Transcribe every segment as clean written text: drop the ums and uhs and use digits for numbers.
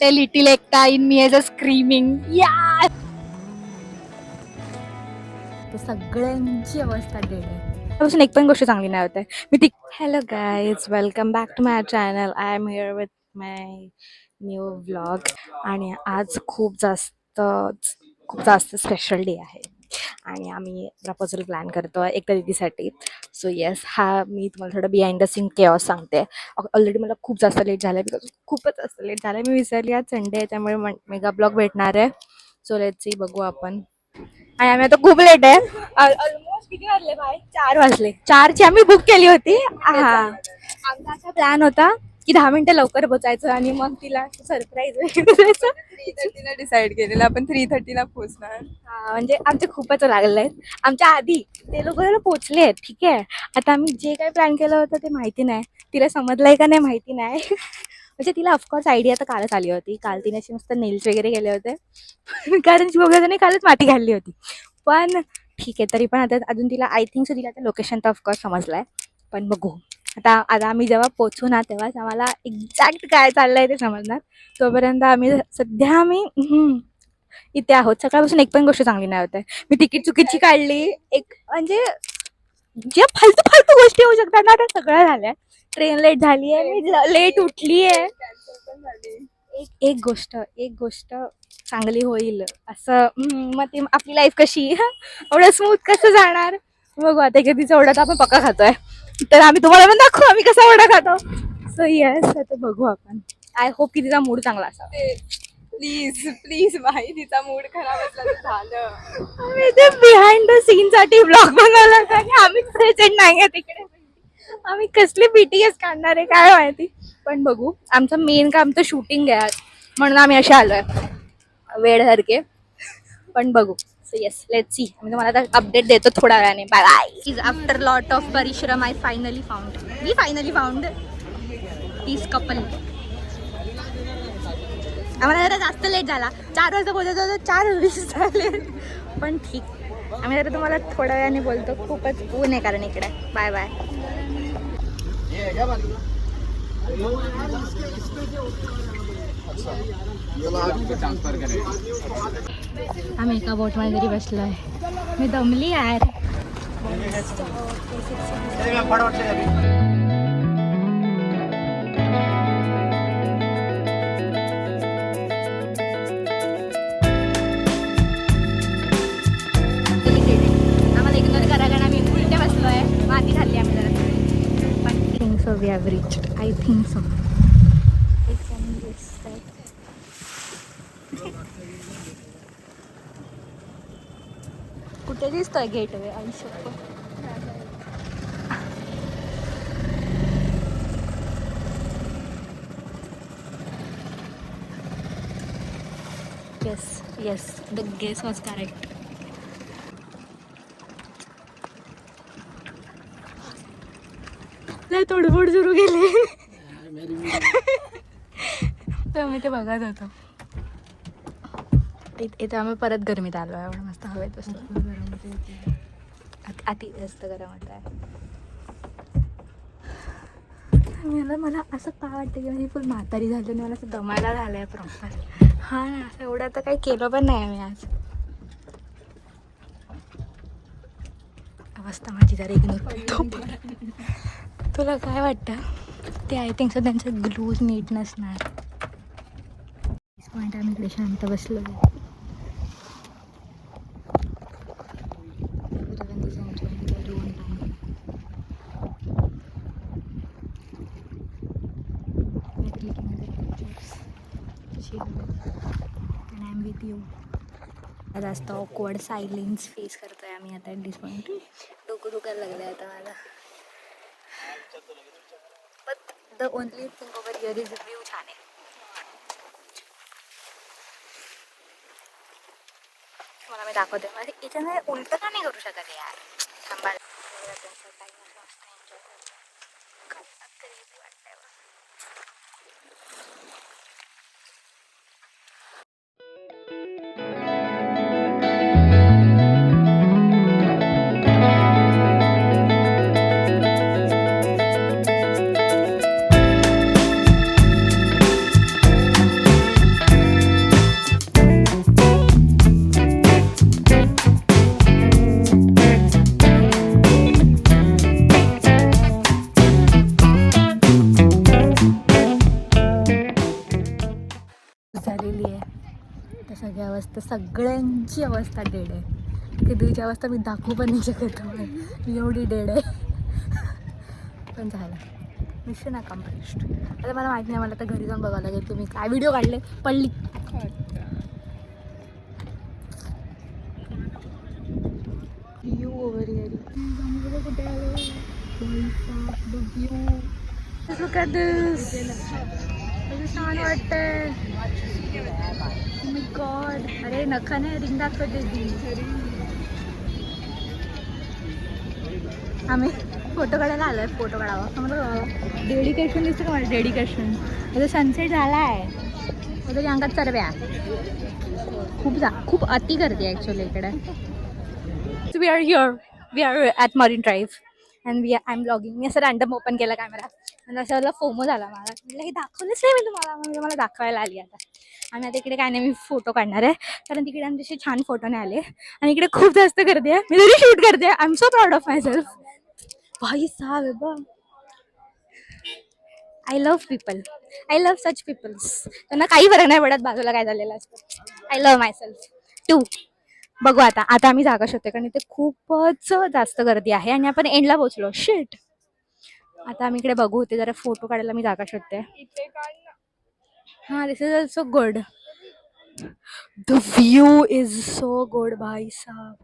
The little Ekta in me is a screaming. Yeah. सगळ्यांची अवस्था dead आहे. त्यापासून एक पण गोष्ट चांगली नाही होत आहे. मी ती hello guys, welcome back to my channel. I am here with my new vlog. आणि आज खूप जास्त स्पेशल डे आहे आणि आम्ही प्रपोजल प्लॅन करतो आहे एका दीदीसाठी. सो येस, हा मी तुम्हाला थोडं बिहाइंड द सीन केऑस सांगते. ऑलरेडी मला खूप जास्त लेट झालं आहे, बिकॉज खूपच जास्त लेट झालं आहे. मी विसरली आज संडे आहे, त्यामुळे मेगा ब्लॉग भेटणार आहे. सो लेट्स सी, बघू आपण. आणि आम्ही आता खूप लेट आहे. ऑलमोस्ट किती वाजले बाय? 4 वाजले. 4ची आम्ही बुक केली होती. हा, आमचा असा प्लॅन होता की 10 मिनिटं लवकर पोचायचं आणि मग तिला सरप्राईज करायचं. 3:30 डिसाईड केलेलं आपण 3:30 पोहोचणार. हा, म्हणजे आमचे खूपच लागले आहेत. आमच्या आधी ते लोक पोहोचले आहेत. ठीक आहे, आता आम्ही जे काही प्लॅन केलं होतं ते माहिती नाही तिला समजलंय का नाही माहिती नाही. म्हणजे तिला ऑफकोर्स आयडिया तर कालच आली होती. काल तिने अशी मस्त नेल्स वगैरे केले होते. कारण शिवगाने कालच माती घालली होती. पण ठीक आहे, तरी पण आता अजून तिला आय थिंक सो तिला आता लोकेशन तर ऑफकोर्स समजलंय. पण बघू आता आम्ही जेव्हा पोचू ना तेव्हाच आम्हाला एक्झॅक्ट काय चाललंय ते समजणार. तोपर्यंत सध्या इथे आहोत. सकाळपासून एक पण गोष्ट चांगली नाही होत आहे. मी तिकीट चुकीची काढली. एक म्हणजे जे फालतू फालतू गोष्टी होऊ शकतात ना, त्या सगळ्या झाल्या. ट्रेन लेट झाली आहे, मी लेट उठली आहे. एक गोष्ट चांगली होईल असं मग ती आपली लाईफ कशी एवढं स्मूथ कसं जाणार बघू. आता कधीचा ओढा तर आपण पक्का खातोय, तर आम्ही तुम्हाला पण दाखवू आम्ही कसा ओढा खातो. सो येस, आता बघू आपण. आय होप की तिचा मूड चांगला असा. प्लीज प्लीज भाई, तिचा मूड खराब असला तर झालं. आम्ही ते बिहाइंड द सीन साठी ब्लॉग बनवला होता आणि आम्ही प्रेझेंट नाहीये तिकडे. आम्ही कसली बीटीएस काढणार आहे काय माहिती. पण बघू, आमचं मेन काम तर शूटिंग आहे आज, म्हणून आम्ही असे आलोय वेळसारखे. पण बघू. So yes, let's see. मी तुम्हाला आता अपडेट देतो थोड्या वेळाने. Bye bye. After lot of परिश्रम we finally found this couple. आम्हाला जरा जास्त लेट झाला. 4 वाजता पोहोचायचं होतं, 4:20 झाले. पण ठीक, आम्ही जरा तुम्हाला थोड्या वेळाने बोलतो. खूपच ऊन आहे कारण इकडे. Bye bye. आम्ही एका बोटमध्ये तरी बसलोय. मी दमली यार. आम्हाला इग्नोर करायला ना, आम्ही उलट्या बसलोय. माती खाल्ली आम्ही जरा. पण think so we have reached. I think so. कुठे दिसतोय गेटवे? आयुष्य yes, the guess was correct. तोडफोड सुरू केली. तर मी ते बघत होतो. इथे आम्ही परत गरमीत आलो आहे. एवढं मस्त हवेत बसलो. अति जास्त गरम होत आहे. मला असं काय वाटतं की मी फुल म्हातारी झाली आणि मला असं दमायला झालं आहे प्रॉपर. हा ना, असं एवढं आता काही केलं पण नाही मी आज. अवस्था माझी जरा इग्नोर. तुला काय वाटतं? ते आय थिंक सो त्यांचं ग्लूज नीट नसणार. पॉईंट आम्ही इकडे शांत बसलो. जास्त ऑकवर्ड सायलेन्स फेस करतोय आम्ही आता. ॲट दिस पॉईंट डोकं दुखायला लागलं आता मला. But the only thing over here is view छान आहे. मला मी दाखवते. म्हणजे याच्याने उलटं का नाही करू शकत यार. थांबा. झालेली आहे तर सगळ्यांची अवस्था डेड आहे. कधीची अवस्था मी दाखवू पण नाही शकत, मी एवढी डेड आहे. पण झालं, मिशन अकम्प्लिश्ड. आता मला माहिती नाही, मला आता घरी जाऊन बघावं लागेल तुम्ही काय व्हिडिओ काढले. पडली व्यू ओव्हर हिअर. कुठे आलो, लुक ॲट दिस, छान वाटतंय. गॉड, अरे नखा नाही रिंग दाखवते ती. आम्ही फोटो काढायला आलोय, फोटो काढावा आम्हाला. डेडिकेशन दिसतं का मला, डेडिकेशन. आता सनसेट झाला आहे, आता अंगात चरव्या खूप अति करते ॲक्च्युली इकडे. We are here, we are at Marine Drive and I am blogging. मी असं रँडम ओपन केला कॅमेरा आणि असं फोमो झाला मला. म्हटलं हे दाखवलंच नाही मी तुम्हाला, म्हणजे मला दाखवायला आली आता. आणि आता इकडे काय नाही, मी फोटो काढणार आहे कारण तिकडे आमचे छान फोटो नाही आले आणि इकडे खूप जास्त गर्दी आहे. मी तरी शूट करते. I am so proud of myself. भाई साहेब, I love people, I love such peoples. त्यांना काही फरक नाही पडत बाजूला काय झालेलं असतं. I love myself too. बघू आता आम्ही जागा शोधते कारण इथे खूपच जास्त गर्दी आहे आणि आपण एंडला पोहोचलो. शिट. आता आम्ही इकडे बघू, होते जरा फोटो काढायला मी जागा शोधते. हां, this is also good. The view is so good भाई साहब.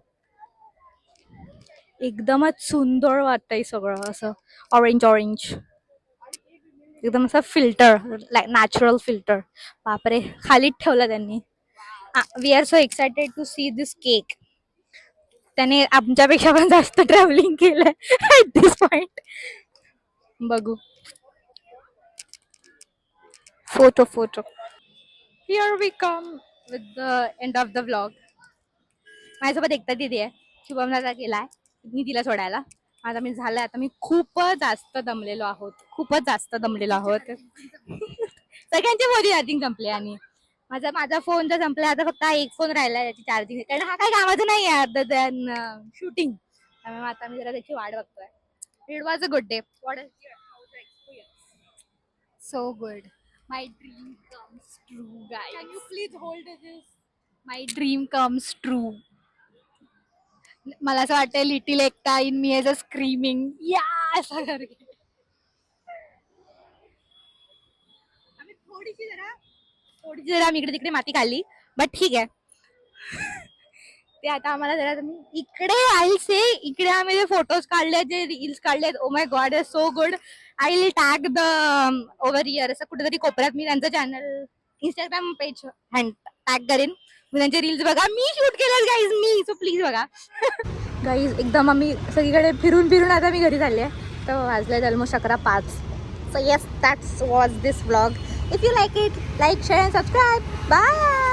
एकदमच सुंदर वाटतंय सगळं, असं ऑरेंज ऑरेंज, एकदम असं फिल्टर, नॅचरल फिल्टर. बापरे, खालीच ठेवलं त्यांनी. We are so excited to see this cake. त्याने आमच्यापेक्षा पण जास्त ट्रॅव्हलिंग केलंय ॲट दिस पॉइंट. बघू. Photo. Here we come with the end of the vlog. माझ्यासोबत एकटा दिदी आहे, शुभमला केलाय मी तिला सोडायला. आता मी झालंय, आता मी खूपच जास्त दमलेलो आहोत. सगळ्यांचे मोदी चार्जिंग संपले आणि माझा फोन तर संपला. आता फक्त एक फोन राहिला त्याची चार्जिंग, कारण हा काही कामाचं नाही आहे अदर दॅन शूटिंग. त्यामुळे आता मी जरा त्याची वाट बघतोय. It was a good day. What is your experience? So good. My dream comes true guys. Can you please hold this? My dream comes true. मला असं वाटतंय little Ekta in me as a screaming या असं करके. थोडीशी जरा आम्ही इकडे तिकडे माती खाल्ली, बट ठीक आहे. ते आता आम्हाला जरा इकडे आम्ही जे फोटोज काढले, जे रील्स काढलेत, oh my God, is so good. I will tag the over here, असं कुठेतरी कोपऱ्यात मी त्यांचं चॅनल इंस्टाग्राम पेज टॅग करेन. मी त्यांचे रील्स बघा, मी शूट केलं गाईज, मी. सो प्लीज बघा. गाईज एकदम आम्ही सगळीकडे फिरून आता मी घरी चालले आहे. तर वाजले almost 11:05. So yes, that was this vlog. If you like it, like, share and subscribe. Bye.